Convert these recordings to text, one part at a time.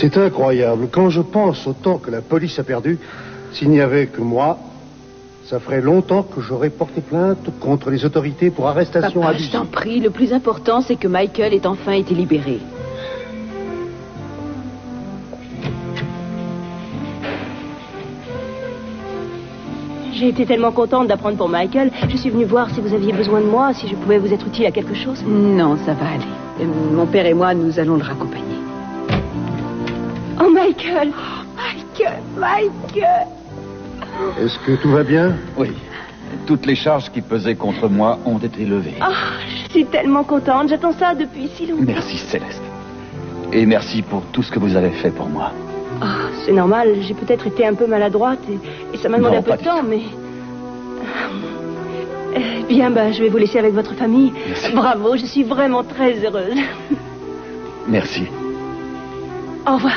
C'est incroyable. Quand je pense au temps que la police a perdu, s'il n'y avait que moi, ça ferait longtemps que j'aurais porté plainte contre les autorités pour arrestation Papa, abusive. je t'en prie, le plus important, c'est que Michael ait enfin été libéré. J'ai été tellement contente d'apprendre pour Michael. Je suis venue voir si vous aviez besoin de moi, si je pouvais vous être utile à quelque chose. Non, ça va aller. Mon père et moi, nous allons le raccompagner. Oh, Michael! Oh, Michael! Est-ce que tout va bien? Oui. Toutes les charges qui pesaient contre moi ont été levées. Oh, je suis tellement contente. J'attends ça depuis si longtemps. Merci, Céleste. Et merci pour tout ce que vous avez fait pour moi. Oh, c'est normal. J'ai peut-être été un peu maladroite et ça m'a demandé un peu de temps, mais... Bien, je vais vous laisser avec votre famille. Merci. Bravo, je suis vraiment très heureuse. Merci. Au revoir.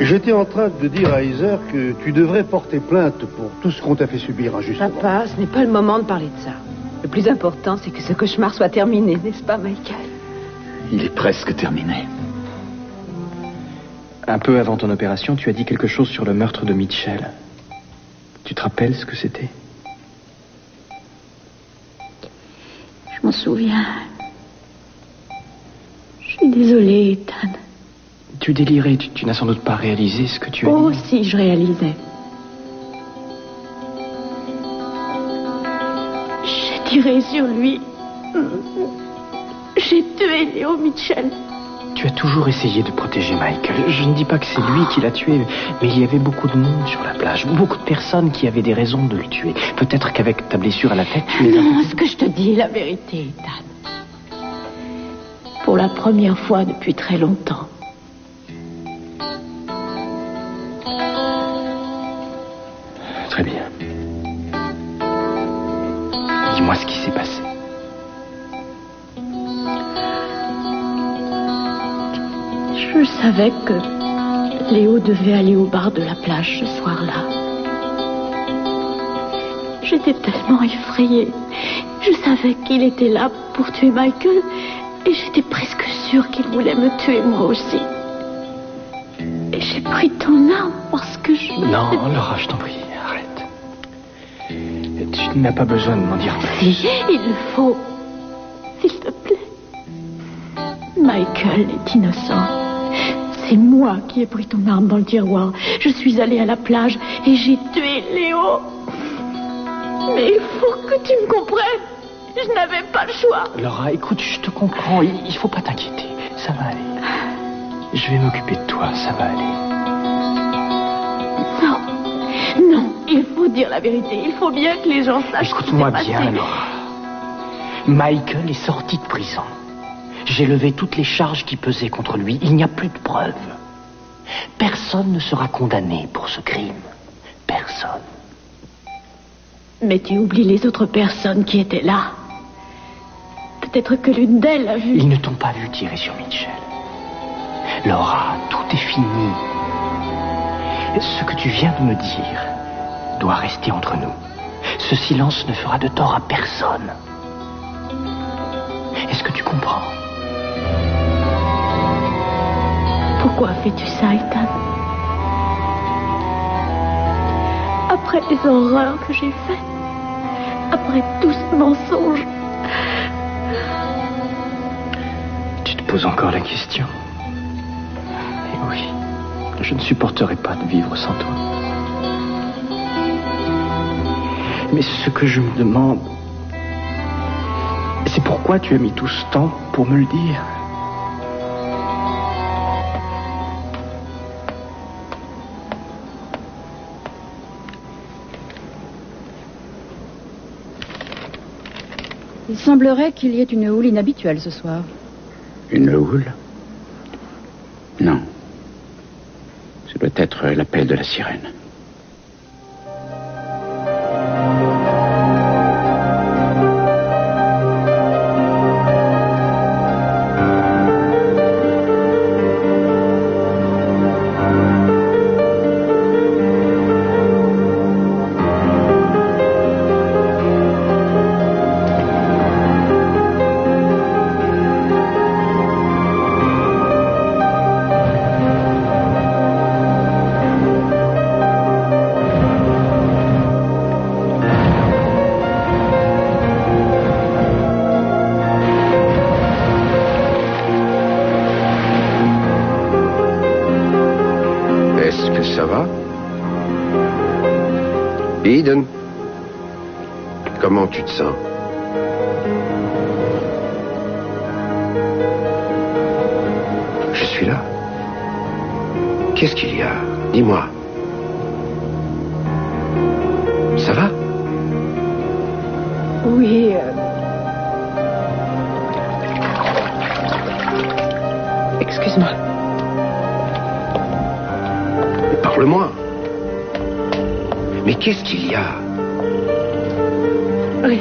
J'étais en train de dire à Heather que tu devrais porter plainte pour tout ce qu'on t'a fait subir injustement. Papa, ce n'est pas le moment de parler de ça. Le plus important, c'est que ce cauchemar soit terminé, n'est-ce pas, Michael? Il est presque terminé. Un peu avant ton opération, tu as dit quelque chose sur le meurtre de Mitchell. Tu te rappelles ce que c'était? Je m'en souviens. Je suis désolée, Ethan. Tu délirais, tu n'as sans doute pas réalisé ce que tu as dit. Oh, si, je réalisais. J'ai tiré sur lui. J'ai tué Léo Mitchell. Tu as toujours essayé de protéger Michael. Je ne dis pas que c'est lui qui l'a tué, mais il y avait beaucoup de monde sur la plage. Beaucoup de personnes qui avaient des raisons de le tuer. Peut-être qu'avec ta blessure à la tête, tu les as... Non, ce que je te dis est la vérité, Ethan. Pour la première fois depuis très longtemps. Très bien. Dis-moi ce qui s'est passé. Je savais que Léo devait aller au bar de la plage ce soir-là. J'étais tellement effrayée. Je savais qu'il était là pour tuer Michael et j'étais presque sûre qu'il voulait me tuer moi aussi. Et j'ai pris ton arme parce que je... Non, Laura, je t'en prie, arrête. Tu n'as pas besoin de m'en dire plus. Si, il le faut. S'il te plaît. Michael est innocent. C'est moi qui ai pris ton arme dans le tiroir. Je suis allée à la plage et j'ai tué Léo. Mais il faut que tu me comprennes. Je n'avais pas le choix. Laura, écoute, je te comprends. Il faut pas t'inquiéter. Ça va aller. Je vais m'occuper de toi. Ça va aller. Non. Non, il faut dire la vérité. Il faut bien que les gens sachent. Écoute-moi bien, Laura. Michael est sorti de prison. J'ai levé toutes les charges qui pesaient contre lui. Il n'y a plus de preuves. Personne ne sera condamné pour ce crime. Personne. Mais tu oublies les autres personnes qui étaient là. Peut-être que l'une d'elles a vu... Ils ne t'ont pas vu tirer sur Mitchell. Laura, tout est fini. Ce que tu viens de me dire doit rester entre nous. Ce silence ne fera de tort à personne. Est-ce que tu comprends? Pourquoi fais-tu ça, Ethan? Après les horreurs que j'ai faites, après tout ce mensonge. Tu te poses encore la question? Eh oui, je ne supporterai pas de vivre sans toi. Mais ce que je me demande, c'est pourquoi tu as mis tout ce temps pour me le dire. Il semblerait qu'il y ait une houle inhabituelle ce soir. Une houle? Non. Ce doit être l'appel de la sirène. Eden, comment tu te sens? Je suis là. Qu'est-ce qu'il y a? Dis-moi. Ça va? Oui. Excuse-moi. Parle-moi. Mais qu'est-ce qu'il y a? Rien.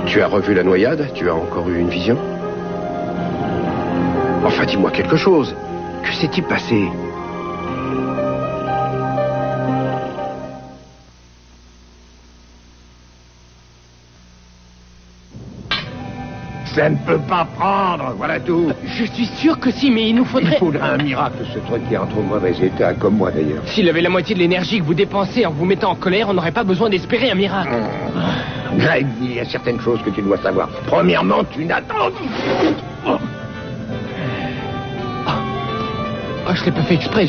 Tu as revu la noyade? Tu as encore eu une vision? Enfin, dis-moi quelque chose. Que s'est-il passé? Ça ne peut pas prendre, voilà tout. Je suis sûr que si, mais il nous faudrait... Il faudrait un miracle, ce truc qui est en trop mauvais état, comme moi d'ailleurs. S'il avait la moitié de l'énergie que vous dépensez en vous mettant en colère, on n'aurait pas besoin d'espérer un miracle. Greg, il y a certaines choses que tu dois savoir. Premièrement, tu n'attends... Oh, je l'ai pas fait exprès,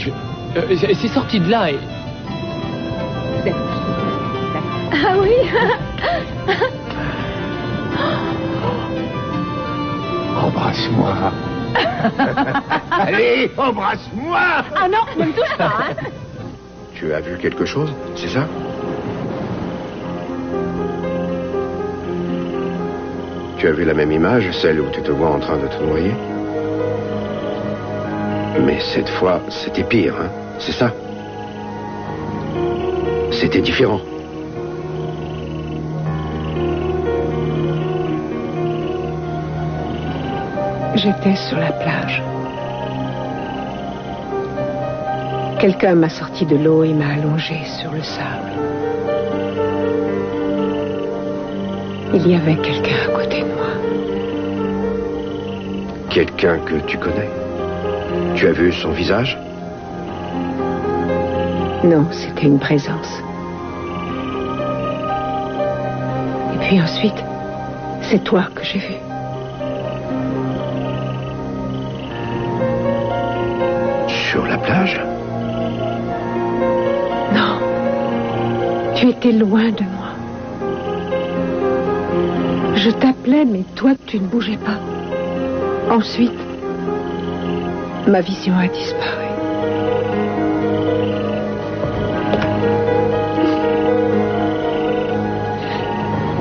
c'est sorti de là et... Ah oui. Embrasse-moi. Allez, embrasse-moi. Ah non, ne me touche pas, hein. Tu as vu quelque chose, c'est ça? Tu as vu la même image, celle où tu te vois en train de te noyer? Mais cette fois, c'était pire, hein? C'est ça? C'était différent. J'étais sur la plage. Quelqu'un m'a sorti de l'eau et m'a allongé sur le sable. Il y avait quelqu'un à côté de moi. Quelqu'un que tu connais? Tu as vu son visage? Non, c'était une présence. Et puis ensuite, c'est toi que j'ai vu. Sur la plage? Non. Tu étais loin de moi. Je t'appelais, mais toi, tu ne bougeais pas. Ensuite, ma vision a disparu.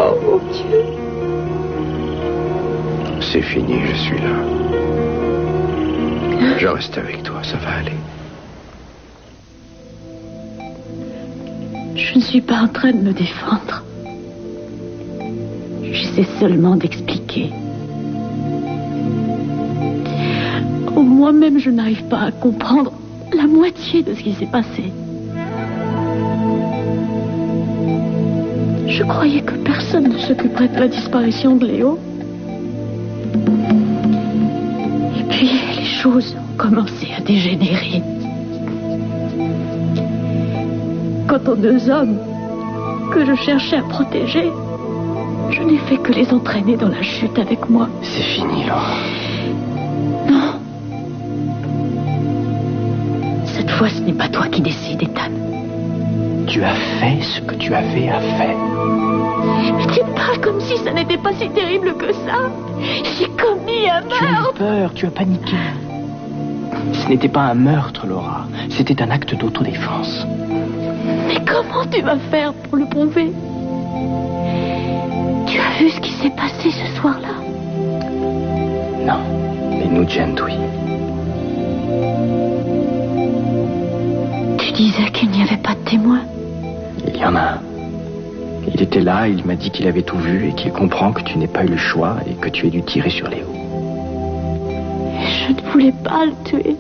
Oh mon Dieu. C'est fini, je suis là. Je reste avec toi, ça va aller. Je ne suis pas en train de me défendre. J'essaie seulement d'expliquer. Moi-même, je n'arrive pas à comprendre la moitié de ce qui s'est passé. Je croyais que personne ne s'occuperait de la disparition de Léo. Et puis, les choses ont commencé à dégénérer. Quant aux deux hommes que je cherchais à protéger, je n'ai fait que les entraîner dans la chute avec moi. C'est fini, Laura. Non. Cette fois, ce n'est pas toi qui décides, Ethan. Tu as fait ce que tu avais à faire. Mais tu parles comme si ça n'était pas si terrible que ça. J'ai commis un meurtre. Tu as eu peur, tu as paniqué. Ce n'était pas un meurtre, Laura. C'était un acte d'autodéfense. Mais comment tu vas faire pour le prouver? Tu as vu ce qui s'est passé ce soir-là? Non, mais Nugent, oui. Tu disais qu'il n'y avait pas de témoin. Il y en a un. Il était là, il m'a dit qu'il avait tout vu et qu'il comprend que tu n'aies pas eu le choix et que tu aies dû tirer sur Léo. Je ne voulais pas le tuer.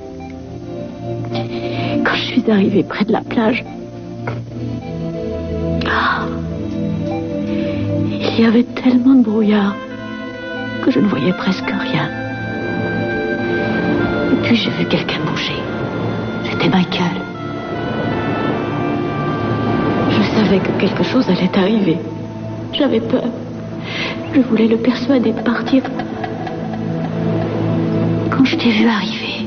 Quand je suis arrivée près de la plage, il y avait tellement de brouillard que je ne voyais presque rien. Et puis j'ai vu quelqu'un bouger. C'était Michael. Je savais que quelque chose allait arriver. J'avais peur. Je voulais le persuader de partir. Quand je t'ai vu arriver,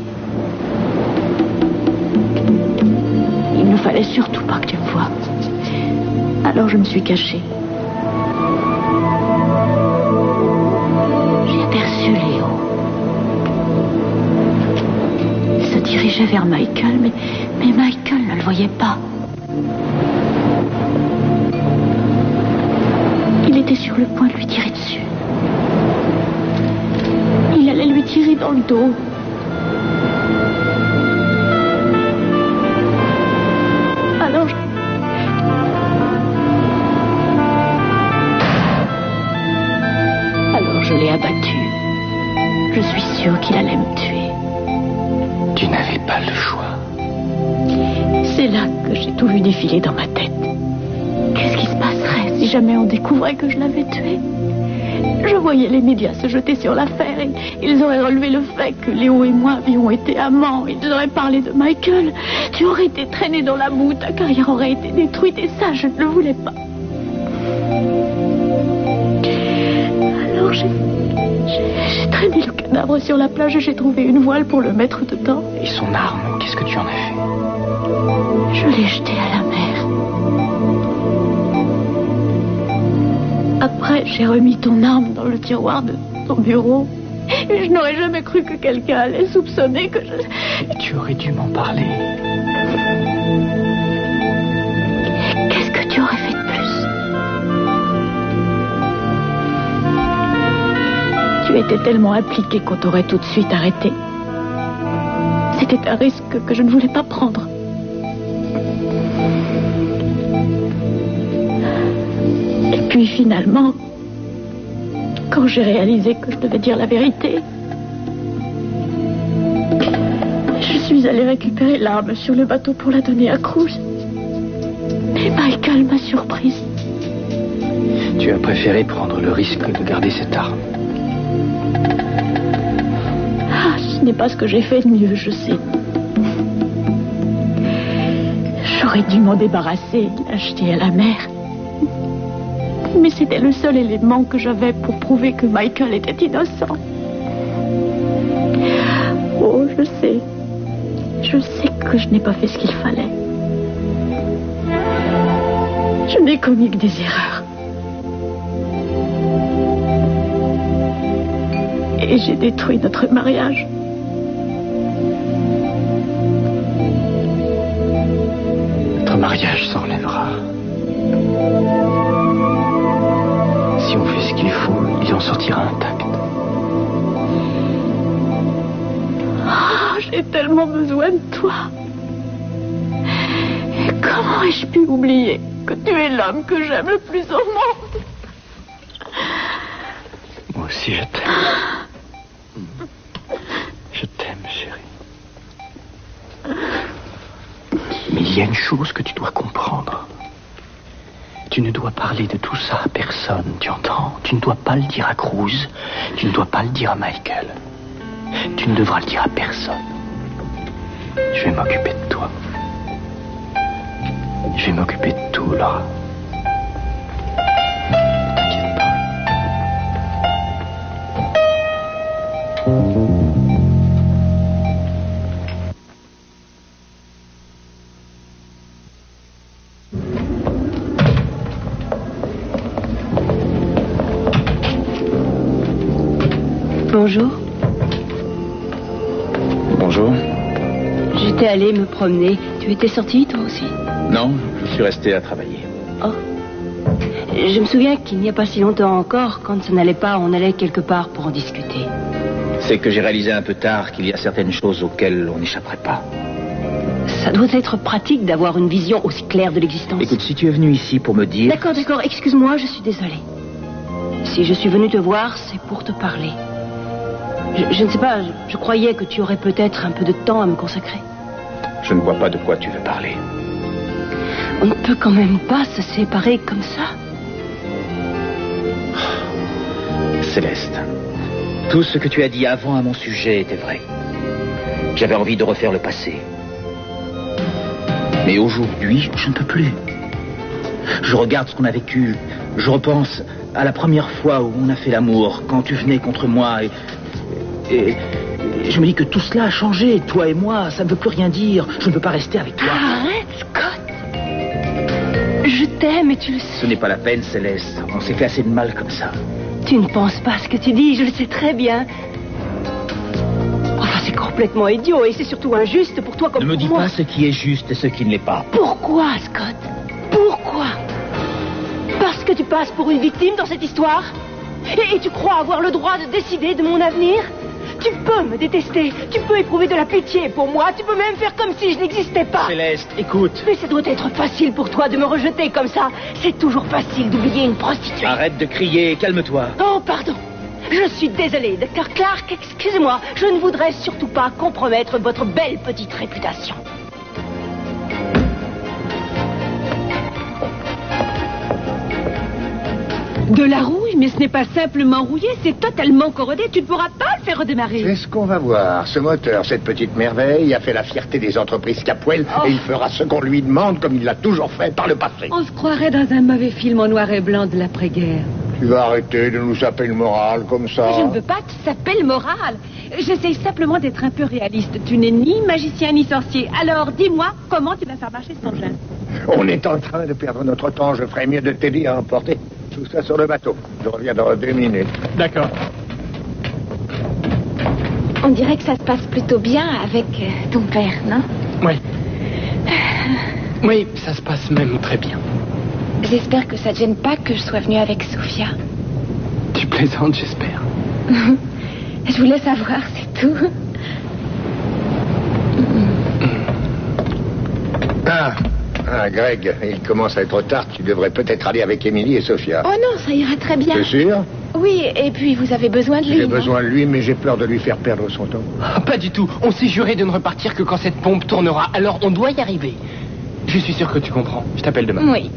il ne fallait surtout pas que tu me voies. Alors je me suis cachée. J'ai aperçu Léo. Il se dirigeait vers Michael, mais Michael ne le voyait pas. Il était sur le point de lui tirer dessus. Il allait lui tirer dans le dos. Alors je l'ai abattu. Je suis sûre qu'il allait me tuer. Tu n'avais pas le choix. C'est là que j'ai tout vu défiler dans ma tête. Qu'est-ce qui se passerait si jamais on découvrait que je l'avais tué? Je voyais les médias se jeter sur l'affaire et ils auraient relevé le fait que Léo et moi avions été amants. Ils auraient parlé de Michael. Tu aurais été traîné dans la boue, ta carrière aurait été détruite et ça, je ne le voulais pas. Alors j'ai traîné le cadavre sur la plage et j'ai trouvé une voile pour le mettre dedans. Et son arme, qu'est-ce que tu en as fait? Je l'ai jetée à la mer. Après, j'ai remis ton arme dans le tiroir de ton bureau. Et je n'aurais jamais cru que quelqu'un allait soupçonner que je... Et tu aurais dû m'en parler. Qu'est-ce que tu aurais fait de plus? Tu étais tellement impliqué qu'on t'aurait tout de suite arrêté. C'était un risque que je ne voulais pas prendre. Et puis finalement, quand j'ai réalisé que je devais dire la vérité, je suis allée récupérer l'arme sur le bateau pour la donner à Cruz. Mais Michael m'a surprise. Tu as préféré prendre le risque de garder cette arme. Ah, ce n'est pas ce que j'ai fait de mieux, je sais. J'aurais dû m'en débarrasser et l'acheter à la mer. Mais c'était le seul élément que j'avais pour prouver que Michael était innocent. Oh, je sais. Je sais que je n'ai pas fait ce qu'il fallait. Je n'ai commis que des erreurs. Et j'ai détruit notre mariage. Notre mariage s'enlèvera. Si on fait ce qu'il faut, il en sortira intact. Oh, j'ai tellement besoin de toi. Et comment ai-je pu oublier que tu es l'homme que j'aime le plus au monde? Moi aussi, je t'aime. Je t'aime, chérie. Mais il y a une chose que tu dois comprendre. Tu ne dois parler de tout ça à personne, tu entends? Tu ne dois pas le dire à Cruz. Tu ne dois pas le dire à Michael. Tu ne devras le dire à personne. Je vais m'occuper de toi. Je vais m'occuper de tout, Laura. T'inquiète pas. Bonjour. Bonjour. J'étais allée me promener. Tu étais sortie, toi aussi? Non, je suis resté à travailler. Oh. Je me souviens qu'il n'y a pas si longtemps encore, quand ça n'allait pas, on allait quelque part pour en discuter. C'est que j'ai réalisé un peu tard qu'il y a certaines choses auxquelles on n'échapperait pas. Ça doit être pratique d'avoir une vision aussi claire de l'existence. Écoute, si tu es venu ici pour me dire... D'accord, excuse-moi, je suis désolée. Si je suis venue te voir, c'est pour te parler. Je ne sais pas, je croyais que tu aurais peut-être un peu de temps à me consacrer. Je ne vois pas de quoi tu veux parler. On ne peut quand même pas se séparer comme ça. Céleste, tout ce que tu as dit avant à mon sujet était vrai. J'avais envie de refaire le passé. Mais aujourd'hui, je ne peux plus. Je regarde ce qu'on a vécu. Je repense à la première fois où on a fait l'amour, quand tu venais contre moi et je me dis que tout cela a changé. Toi et moi, ça ne veut plus rien dire. Je ne peux pas rester avec toi. Arrête, Scott. Je t'aime et tu le sais. Ce n'est pas la peine, Céleste. On s'est fait assez de mal comme ça. Tu ne penses pas ce que tu dis, je le sais très bien. Enfin, c'est complètement idiot et c'est surtout injuste pour toi comme pour moi. Ne me dis pas ce qui est juste et ce qui ne l'est pas. Pourquoi, Scott? Pourquoi? Parce que tu passes pour une victime dans cette histoire? Et tu crois avoir le droit de décider de mon avenir? Tu peux me détester, tu peux éprouver de la pitié pour moi, tu peux même faire comme si je n'existais pas. Céleste, écoute. Mais ça doit être facile pour toi de me rejeter comme ça. C'est toujours facile d'oublier une prostituée. Arrête de crier, calme-toi. Oh, pardon. Je suis désolée, Dr. Clark, excusez-moi. Je ne voudrais surtout pas compromettre votre belle petite réputation. De la rouille, mais ce n'est pas simplement rouillé, c'est totalement corrodé. Tu ne pourras pas le faire redémarrer. C'est ce qu'on va voir. Ce moteur, cette petite merveille, a fait la fierté des entreprises Capwell et il fera ce qu'on lui demande comme il l'a toujours fait par le passé. On se croirait dans un mauvais film en noir et blanc de l'après-guerre. Tu vas arrêter de nous saper le moral comme ça. Je ne veux pas que tu s'appelles moral. J'essaie simplement d'être un peu réaliste. Tu n'es ni magicien ni sorcier. Alors dis-moi comment tu vas faire marcher cet engin. On est en train de perdre notre temps. Je ferais mieux de t'aider à emporter tout ça sur le bateau. Je reviens dans 2 minutes. D'accord. On dirait que ça se passe plutôt bien avec ton père, non? Oui. Oui, ça se passe même très bien. J'espère que ça te gêne pas que je sois venue avec Sophia. Tu plaisantes, j'espère. Je voulais savoir, c'est tout. Ah, Greg, il commence à être tard. Tu devrais peut-être aller avec Émilie et Sophia. Oh non, ça ira très bien. T'es sûr? Oui, et puis vous avez besoin de lui. J'ai besoin de lui, mais j'ai peur de lui faire perdre son temps. Pas du tout. On s'est juré de ne repartir que quand cette pompe tournera. Alors on doit y arriver. Je suis sûr que tu comprends. Je t'appelle demain. Oui.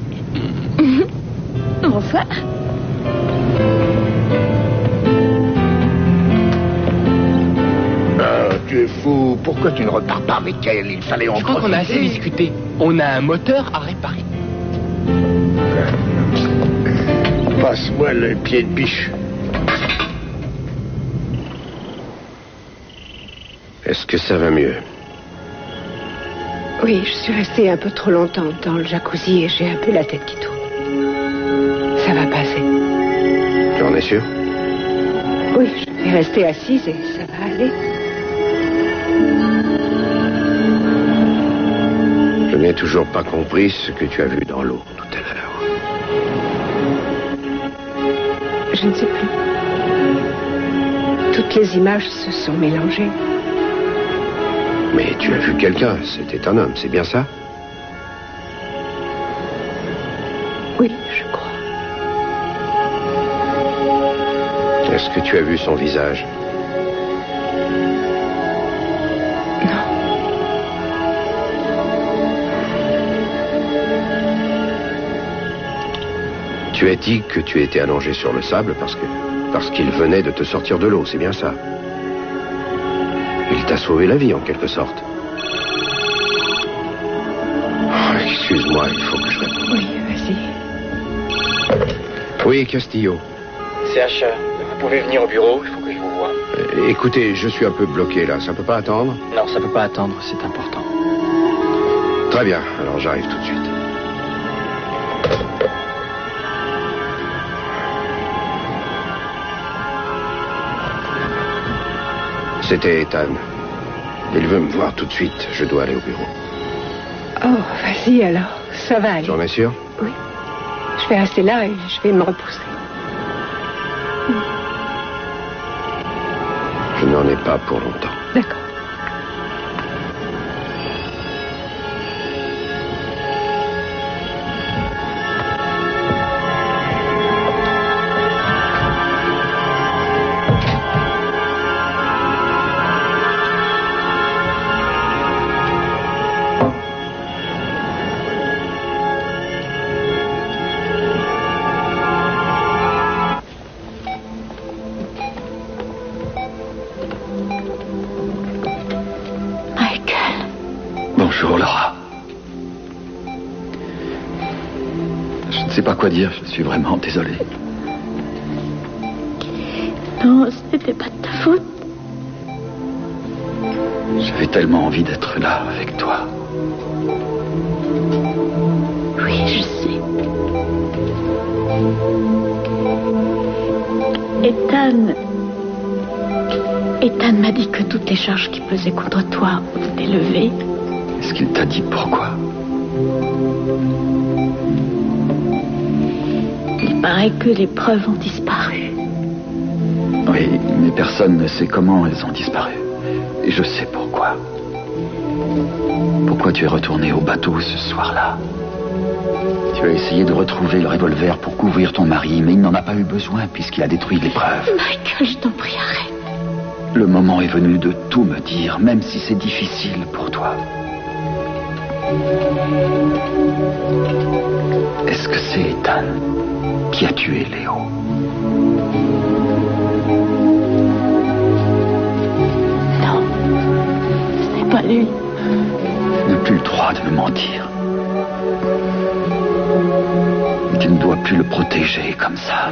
Bonsoir. Tu es fou. Pourquoi tu ne repars pas avec elle? Il fallait en Je crois qu'on a assez discuté. On a un moteur à réparer. Passe-moi le pied de biche. Est-ce que ça va mieux? Oui, je suis restée un peu trop longtemps dans le jacuzzi et j'ai un peu la tête qui tourne. Ça va passer. Tu en es sûr? Oui, je vais rester assise et ça va aller. Je n'ai toujours pas compris ce que tu as vu dans l'eau tout à l'heure. Je ne sais plus. Toutes les images se sont mélangées. Mais tu as vu quelqu'un, c'était un homme, c'est bien ça? Oui, je crois. Est-ce que tu as vu son visage? Non. Tu as dit que tu étais allongé sur le sable parce qu'il venait de te sortir de l'eau, c'est bien ça? Il t'a sauvé la vie, en quelque sorte. Oh, excuse-moi, il faut que je réponde. Oui, vas-y. Oui, Castillo. CH, vous pouvez venir au bureau, il faut que je vous voie. Écoutez, je suis un peu bloqué là, ça peut pas attendre? Non, ça peut pas attendre, c'est important. Très bien, alors j'arrive tout de suite. C'était Ethan. Il veut me voir tout de suite. Je dois aller au bureau. Oh, vas-y alors. Ça va aller. J'en es sûr? Oui. Je vais rester là et je vais me repousser. Je n'en ai pas pour longtemps. D'accord. Bonjour, Laura. Je ne sais pas quoi dire, je suis vraiment désolé. Non, ce n'était pas de ta faute. J'avais tellement envie d'être là avec toi. Oui, je sais. Ethan m'a dit que toutes les charges qui pesaient contre toi ont été levées. Est-ce qu'il t'a dit pourquoi? Il paraît que les preuves ont disparu. Oui, mais personne ne sait comment elles ont disparu. Et je sais pourquoi. Pourquoi tu es retourné au bateau ce soir-là? Tu as essayé de retrouver le revolver pour couvrir ton mari, mais il n'en a pas eu besoin puisqu'il a détruit les preuves. Michael, je t'en prie, arrête. Le moment est venu de tout me dire, même si c'est difficile pour toi. Est-ce que c'est Ethan qui a tué Léo? Non, ce n'est pas lui. Tu n'as plus le droit de me mentir. Tu ne dois plus le protéger comme ça.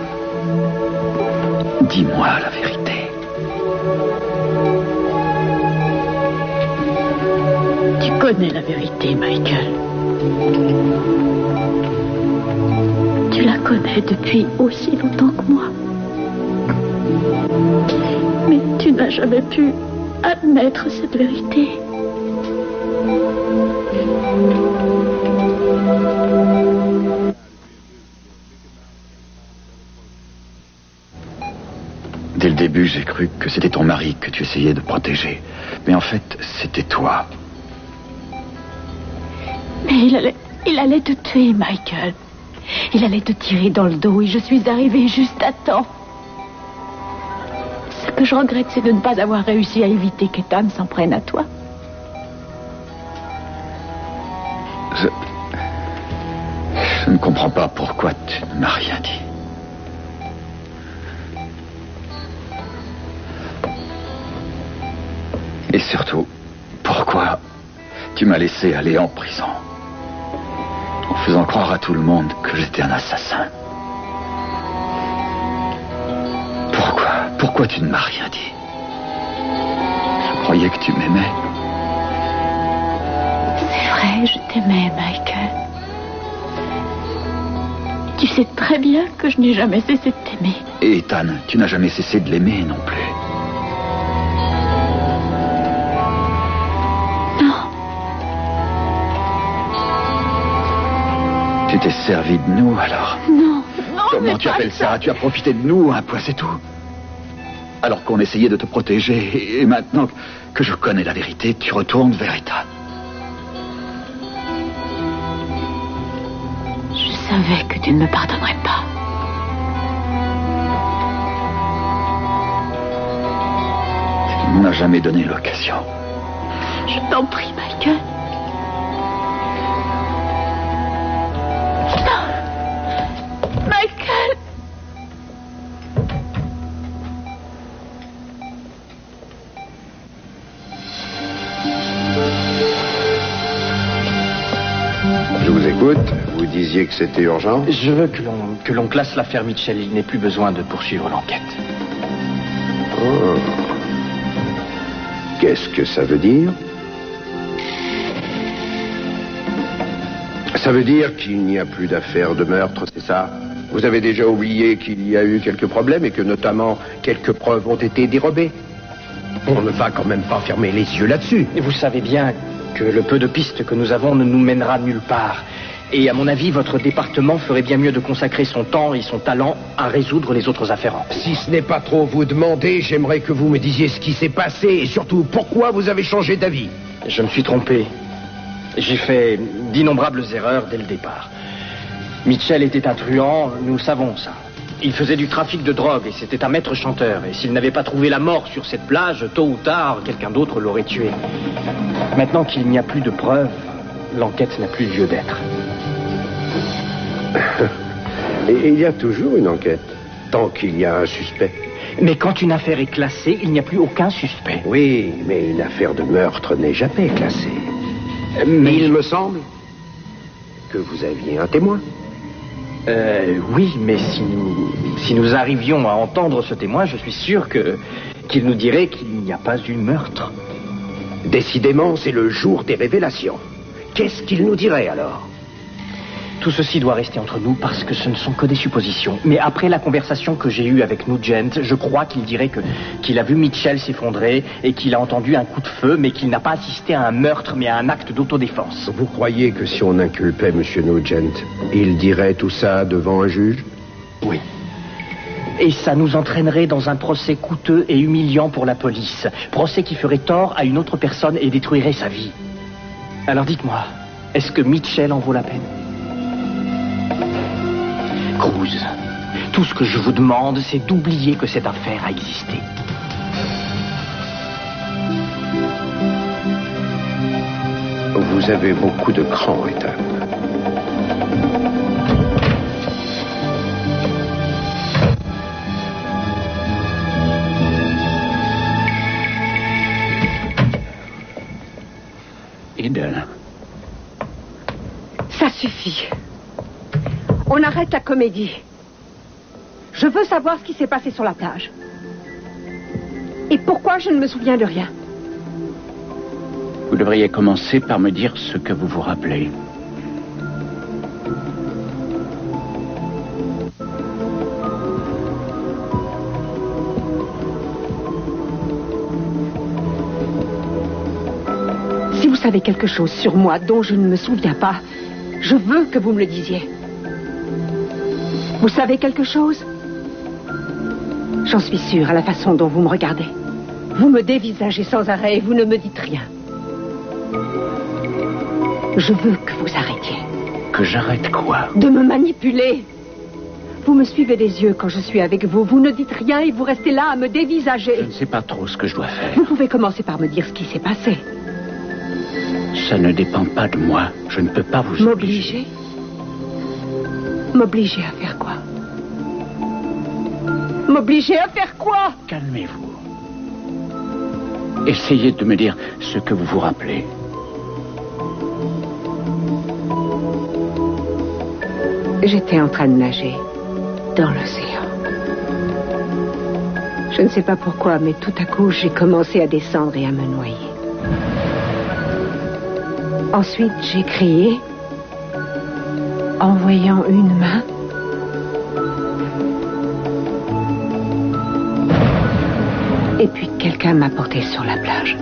Dis-moi la vérité. Tu connais la vérité, Michael. Tu la connais depuis aussi longtemps que moi. Mais tu n'as jamais pu admettre cette vérité. Dès le début, j'ai cru que c'était ton mari que tu essayais de protéger. Mais en fait, c'était toi. Mais il allait te tuer, Michael. Il allait te tirer dans le dos et je suis arrivée juste à temps. Ce que je regrette, c'est de ne pas avoir réussi à éviter qu'Ethan s'en prenne à toi. Je ne comprends pas pourquoi tu ne m'as rien dit. Et surtout, pourquoi tu m'as laissé aller en prison, en faisant croire à tout le monde que j'étais un assassin? Pourquoi tu ne m'as rien dit? Je croyais que tu m'aimais. C'est vrai, je t'aimais, Michael. Tu sais très bien que je n'ai jamais cessé de t'aimer. Et Ethan, tu n'as jamais cessé de l'aimer non plus. Tu t'es servi de nous, alors? Non. Comment tu appelles ça? Tu as profité de nous, un point, c'est tout. Alors qu'on essayait de te protéger, et maintenant que je connais la vérité, tu retournes vers Ethan. Je savais que tu ne me pardonnerais pas. Tu ne m'as jamais donné l'occasion. Je t'en prie, Michael. Michael! Je vous écoute. Vous disiez que c'était urgent. Je veux que l'on classe l'affaire Mitchell. Il n'est plus besoin de poursuivre l'enquête. Oh. Qu'est-ce que ça veut dire? Ça veut dire qu'il n'y a plus d'affaires de meurtre, c'est ça? Vous avez déjà oublié qu'il y a eu quelques problèmes et que notamment quelques preuves ont été dérobées? On ne va quand même pas fermer les yeux là-dessus. Et vous savez bien que le peu de pistes que nous avons ne nous mènera nulle part. Et à mon avis, votre département ferait bien mieux de consacrer son temps et son talent à résoudre les autres afférents. Si ce n'est pas trop vous demander, j'aimerais que vous me disiez ce qui s'est passé et surtout pourquoi vous avez changé d'avis. Je me suis trompé. J'ai fait d'innombrables erreurs dès le départ. Mitchell était un truand, nous le savons ça. Il faisait du trafic de drogue et c'était un maître chanteur. Et s'il n'avait pas trouvé la mort sur cette plage, tôt ou tard, quelqu'un d'autre l'aurait tué. Maintenant qu'il n'y a plus de preuves, l'enquête n'a plus lieu d'être. Et il y a toujours une enquête, tant qu'il y a un suspect. Mais quand une affaire est classée, il n'y a plus aucun suspect. Oui, mais une affaire de meurtre n'est jamais classée. Mais il me semble que vous aviez un témoin. Oui, mais si nous arrivions à entendre ce témoin, je suis sûr qu'il nous dirait qu'il n'y a pas eu meurtre. Décidément, c'est le jour des révélations. Qu'est-ce qu'il nous dirait alors? Tout ceci doit rester entre nous parce que ce ne sont que des suppositions. Mais après la conversation que j'ai eue avec Nugent, je crois qu'il dirait qu'il a vu Mitchell s'effondrer et qu'il a entendu un coup de feu, mais qu'il n'a pas assisté à un meurtre, mais à un acte d'autodéfense. Vous croyez que si on inculpait M. Nugent, il dirait tout ça devant un juge? Oui. Et ça nous entraînerait dans un procès coûteux et humiliant pour la police. Procès qui ferait tort à une autre personne et détruirait sa vie. Alors dites-moi, est-ce que Mitchell en vaut la peine? Cruz, tout ce que je vous demande, c'est d'oublier que cette affaire a existé. Vous avez beaucoup de cran, Ethan. Eden. Ça suffit. On arrête la comédie. Je veux savoir ce qui s'est passé sur la plage. Et pourquoi je ne me souviens de rien. Vous devriez commencer par me dire ce que vous vous rappelez. Si vous savez quelque chose sur moi dont je ne me souviens pas, je veux que vous me le disiez. Vous savez quelque chose? J'en suis sûre à la façon dont vous me regardez. Vous me dévisagez sans arrêt et vous ne me dites rien. Je veux que vous arrêtiez. Que j'arrête quoi? De me manipuler. Vous me suivez des yeux quand je suis avec vous. Vous ne dites rien et vous restez là à me dévisager. Je ne sais pas trop ce que je dois faire. Vous pouvez commencer par me dire ce qui s'est passé. Ça ne dépend pas de moi. Je ne peux pas vous M'obliger? M'obliger à faire quoi? M'obliger à faire quoi? Calmez-vous. Essayez de me dire ce que vous vous rappelez. J'étais en train de nager dans l'océan. Je ne sais pas pourquoi, mais tout à coup, j'ai commencé à descendre et à me noyer. Ensuite, j'ai crié en voyant une main. Et puis quelqu'un m'a porté sur la plage.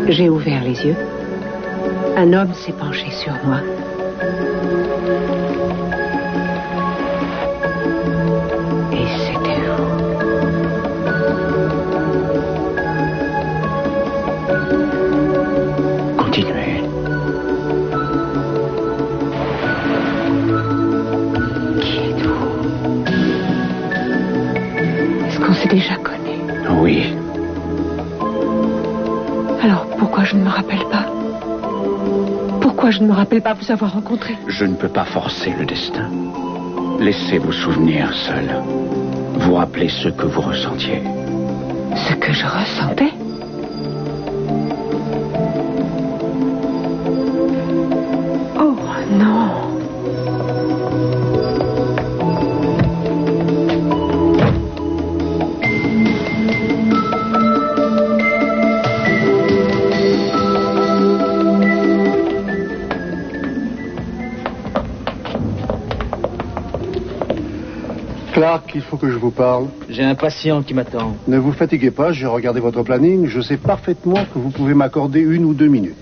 J'ai ouvert les yeux. Un homme s'est penché sur moi. Et c'était vous. Continuez. Qui êtes-vous? Est-ce qu'on s'est déjà connu? Oui. Alors pourquoi je ne me rappelle pas? Pourquoi je ne me rappelle pas vous avoir rencontré? Je ne peux pas forcer le destin. Laissez vos souvenirs seuls. Vous rappelez ce que vous ressentiez. Ce que je ressentais? Oh non. Clark, il faut que je vous parle. J'ai un patient qui m'attend. Ne vous fatiguez pas, j'ai regardé votre planning. Je sais parfaitement que vous pouvez m'accorder 1 ou 2 minutes.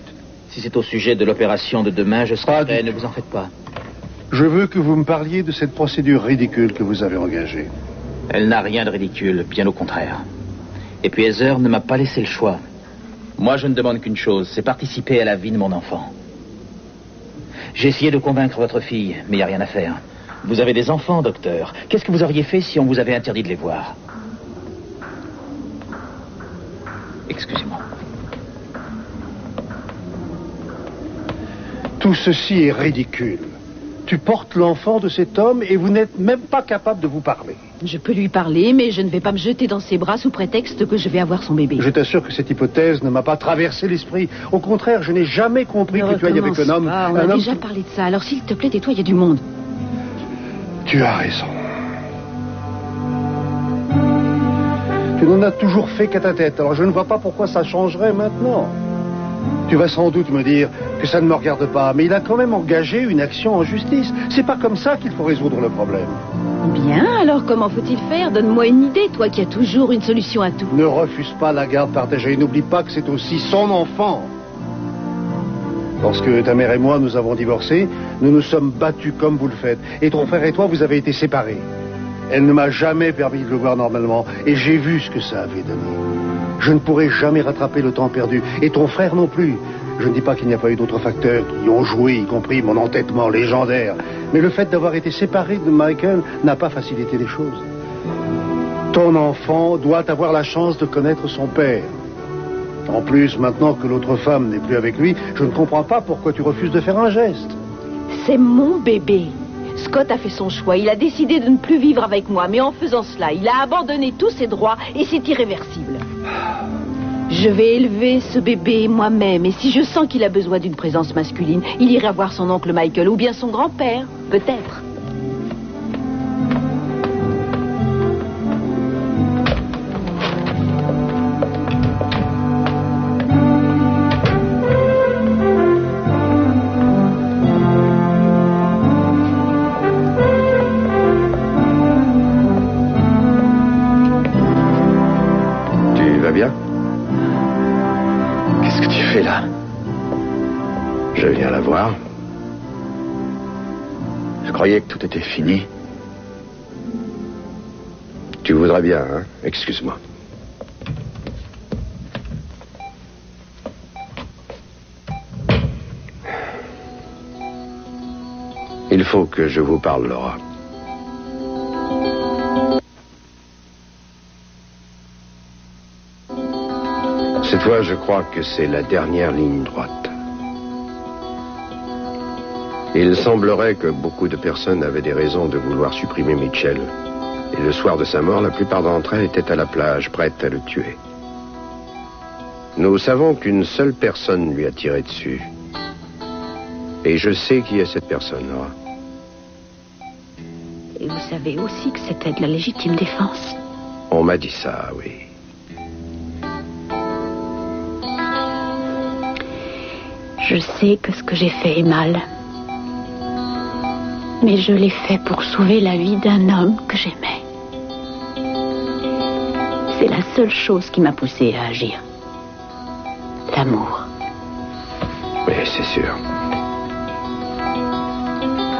Si c'est au sujet de l'opération de demain, je serai prêt, ne vous en faites pas. Je veux que vous me parliez de cette procédure ridicule que vous avez engagée. Elle n'a rien de ridicule, bien au contraire. Et puis Heather ne m'a pas laissé le choix. Moi, je ne demande qu'une chose, c'est participer à la vie de mon enfant. J'ai essayé de convaincre votre fille, mais il n'y a rien à faire. Vous avez des enfants, docteur. Qu'est-ce que vous auriez fait si on vous avait interdit de les voir? Excusez-moi. Tout ceci est ridicule. Tu portes l'enfant de cet homme et vous n'êtes même pas capable de vous parler. Je peux lui parler, mais je ne vais pas me jeter dans ses bras sous prétexte que je vais avoir son bébé. Je t'assure que cette hypothèse ne m'a pas traversé l'esprit. Au contraire, je n'ai jamais compris que tu ailles avec un homme... On a déjà parlé de ça, alors s'il te plaît, tais-toi, il y a du monde. Tu as raison. Tu n'en as toujours fait qu'à ta tête, alors je ne vois pas pourquoi ça changerait maintenant. Tu vas sans doute me dire que ça ne me regarde pas, mais il a quand même engagé une action en justice. C'est pas comme ça qu'il faut résoudre le problème. Bien, alors comment faut-il faire? Donne-moi une idée, toi qui as toujours une solution à tout. Ne refuse pas la garde partagée. N'oublie pas que c'est aussi son enfant. Lorsque ta mère et moi nous avons divorcé, nous nous sommes battus comme vous le faites. Et ton frère et toi, vous avez été séparés. Elle ne m'a jamais permis de le voir normalement. Et j'ai vu ce que ça avait donné. Je ne pourrai jamais rattraper le temps perdu. Et ton frère non plus. Je ne dis pas qu'il n'y a pas eu d'autres facteurs qui ont joué, y compris mon entêtement légendaire. Mais le fait d'avoir été séparé de Michael n'a pas facilité les choses. Ton enfant doit avoir la chance de connaître son père. En plus, maintenant que l'autre femme n'est plus avec lui, je ne comprends pas pourquoi tu refuses de faire un geste. C'est mon bébé. Scott a fait son choix. Il a décidé de ne plus vivre avec moi. Mais en faisant cela, il a abandonné tous ses droits et c'est irréversible. Je vais élever ce bébé moi-même. Et si je sens qu'il a besoin d'une présence masculine, il ira voir son oncle Michael ou bien son grand-père, peut-être. Je viens la voir. Je croyais que tout était fini. Tu voudrais bien, hein? Excuse-moi. Il faut que je vous parle, Laura. Cette fois, je crois que c'est la dernière ligne droite. Il semblerait que beaucoup de personnes avaient des raisons de vouloir supprimer Mitchell. Et le soir de sa mort, la plupart d'entre elles étaient à la plage, prêtes à le tuer. Nous savons qu'une seule personne lui a tiré dessus. Et je sais qui est cette personne, Laura. Et vous savez aussi que c'était de la légitime défense. On m'a dit ça, oui. Je sais que ce que j'ai fait est mal. Mais je l'ai fait pour sauver la vie d'un homme que j'aimais. C'est la seule chose qui m'a poussée à agir. L'amour. Oui, c'est sûr.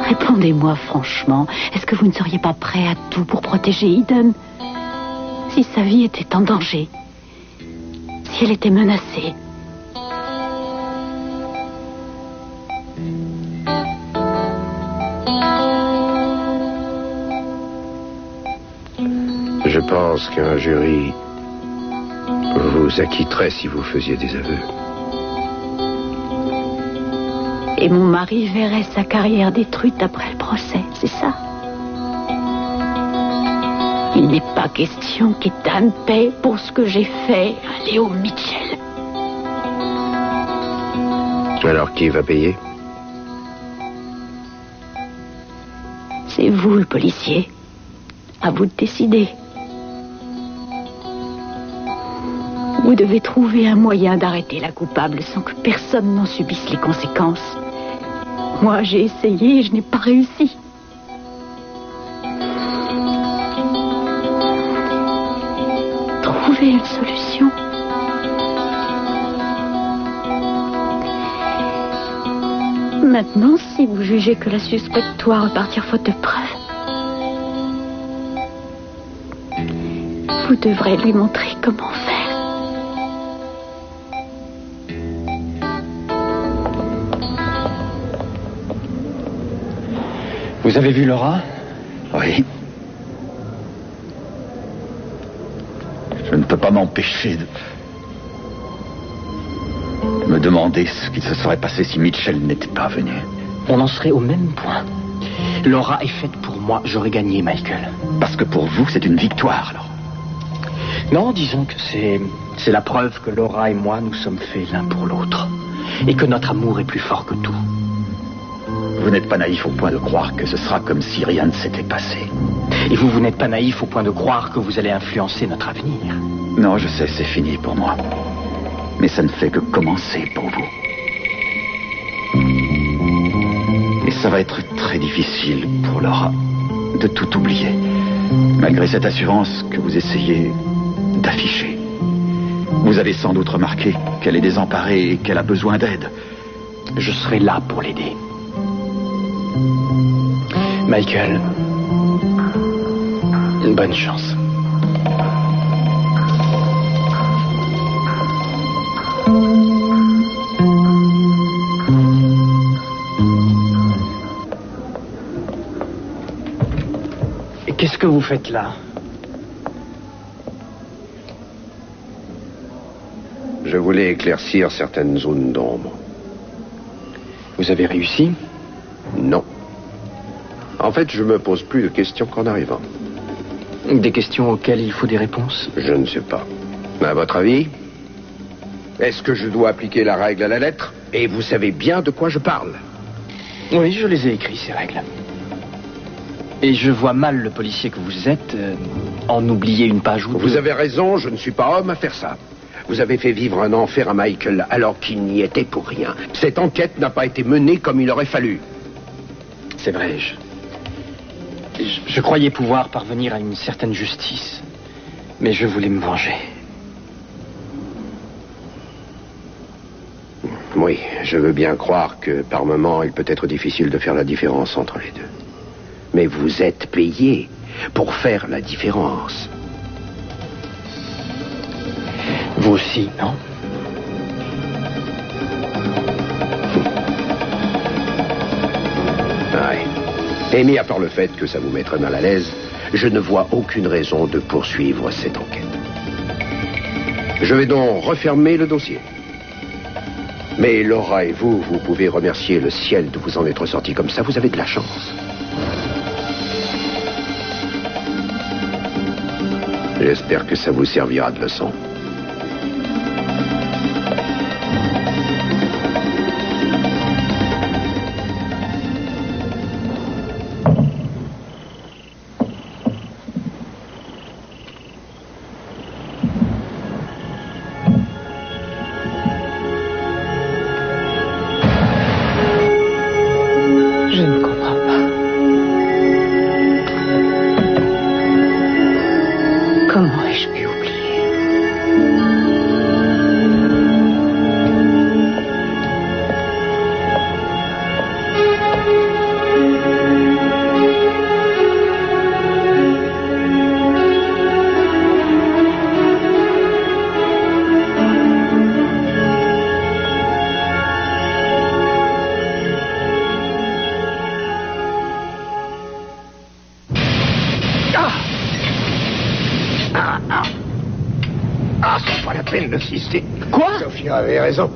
Répondez-moi franchement, est-ce que vous ne seriez pas prêt à tout pour protéger Eden? Si sa vie était en danger, si elle était menacée. Je pense qu'un jury vous acquitterait si vous faisiez des aveux. Et mon mari verrait sa carrière détruite après le procès, c'est ça? Il n'est pas question qu'Ethan paie pour ce que j'ai fait à Léo Mitchell. Alors qui va payer? C'est vous, le policier. À vous de décider. Vous devez trouver un moyen d'arrêter la coupable sans que personne n'en subisse les conséquences. Moi, j'ai essayé et je n'ai pas réussi. Trouvez une solution. Maintenant, si vous jugez que la suspecte doit repartir faute de preuves, vous devrez lui montrer comment faire. Vous avez vu Laura? Oui. Je ne peux pas m'empêcher de me demander ce qui se serait passé si Mitchell n'était pas venu. On en serait au même point. Laura est faite pour moi, j'aurais gagné, Michael. Parce que pour vous, c'est une victoire, alors. Non, disons que c'est la preuve que Laura et moi nous sommes faits l'un pour l'autre. Et que notre amour est plus fort que tout. Vous n'êtes pas naïf au point de croire que ce sera comme si rien ne s'était passé. Et vous n'êtes pas naïf au point de croire que vous allez influencer notre avenir. Non, je sais, c'est fini pour moi. Mais ça ne fait que commencer pour vous. Ça va être très difficile pour Laura de tout oublier, malgré cette assurance que vous essayez d'afficher. Vous avez sans doute remarqué qu'elle est désemparée et qu'elle a besoin d'aide. Je serai là pour l'aider. Michael, une bonne chance. Et qu'est-ce que vous faites là? Je voulais éclaircir certaines zones d'ombre. Vous avez réussi? Non. En fait, je me pose plus de questions qu'en arrivant. Des questions auxquelles il faut des réponses? Je ne sais pas. À votre avis? Est-ce que je dois appliquer la règle à la lettre? Et vous savez bien de quoi je parle. Oui, je les ai écrits, ces règles. Et je vois mal le policier que vous êtes en oublier une page ou deux. Vous avez raison, je ne suis pas homme à faire ça. Vous avez fait vivre un enfer à Michael alors qu'il n'y était pour rien. Cette enquête n'a pas été menée comme il aurait fallu. C'est vrai, je croyais pouvoir parvenir à une certaine justice. Mais je voulais me venger. Oui, je veux bien croire que par moments, il peut être difficile de faire la différence entre les deux. Mais vous êtes payé pour faire la différence. Vous aussi, non? Ouais. Et mis à part le fait que ça vous mettrait mal à l'aise, je ne vois aucune raison de poursuivre cette enquête. Je vais donc refermer le dossier. Mais Laura et vous pouvez remercier le ciel de vous en être sorti comme ça. Vous avez de la chance. J'espère que ça vous servira de leçon. Quoi? Sophie avait raison.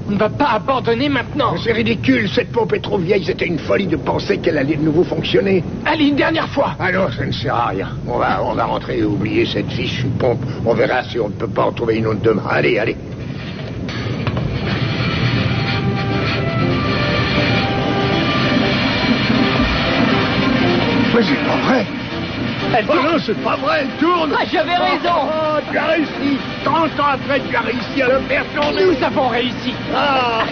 On ne va pas abandonner maintenant. C'est ridicule, cette pompe est trop vieille. C'était une folie de penser qu'elle allait de nouveau fonctionner. Allez, une dernière fois. Alors, ça ne sert à rien. On va rentrer et oublier cette fichue pompe. On verra si on ne peut pas en trouver une autre demain. Allez, allez. Mais c'est pas vrai. Oh non, c'est pas vrai, elle tourne. Ah, j'avais raison. Oh, tu as réussi. 30 ans après, tu as réussi à le faire tourner. Nous avons réussi. Ah.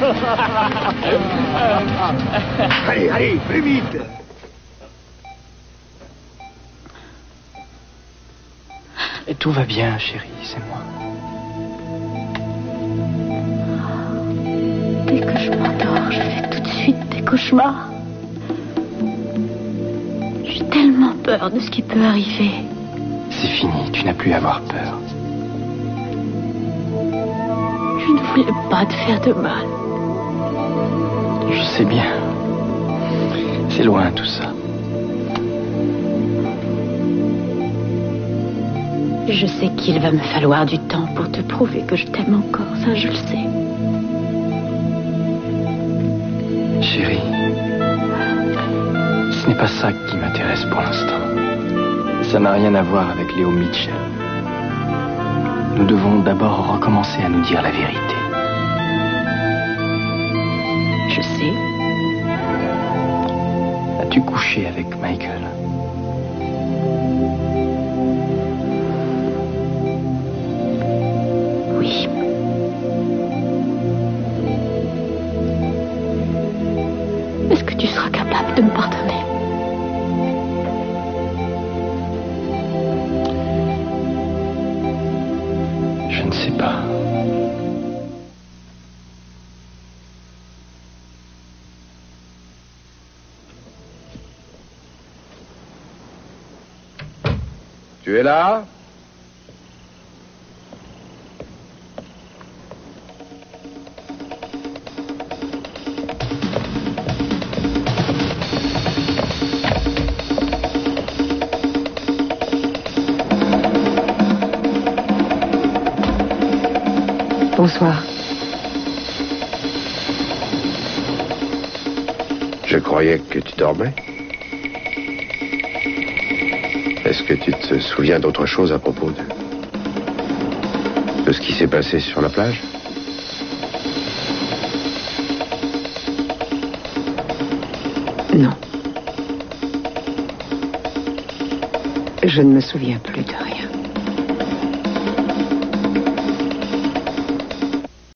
Allez, allez, plus vite. Et tout va bien, chérie, c'est moi. Dès que je m'endors, je fais tout de suite des cauchemars. J'ai tellement peur de ce qui peut arriver. C'est fini, tu n'as plus à avoir peur. Je ne voulais pas te faire de mal. Je sais bien. C'est loin tout ça. Je sais qu'il va me falloir du temps pour te prouver que je t'aime encore, ça je le sais. Chérie, ce n'est pas ça qui m'intéresse pour l'instant. Ça n'a rien à voir avec Léo Mitchell. Nous devons d'abord recommencer à nous dire la vérité. Je sais. As-tu couché avec Michael? Oui. Est-ce que tu seras capable de me pardonner. Je ne sais pas. Tu es là? Bonsoir. Je croyais que tu dormais. Est-ce que tu te souviens d'autre chose à propos de ce qui s'est passé sur la plage? Non. Je ne me souviens plus de rien.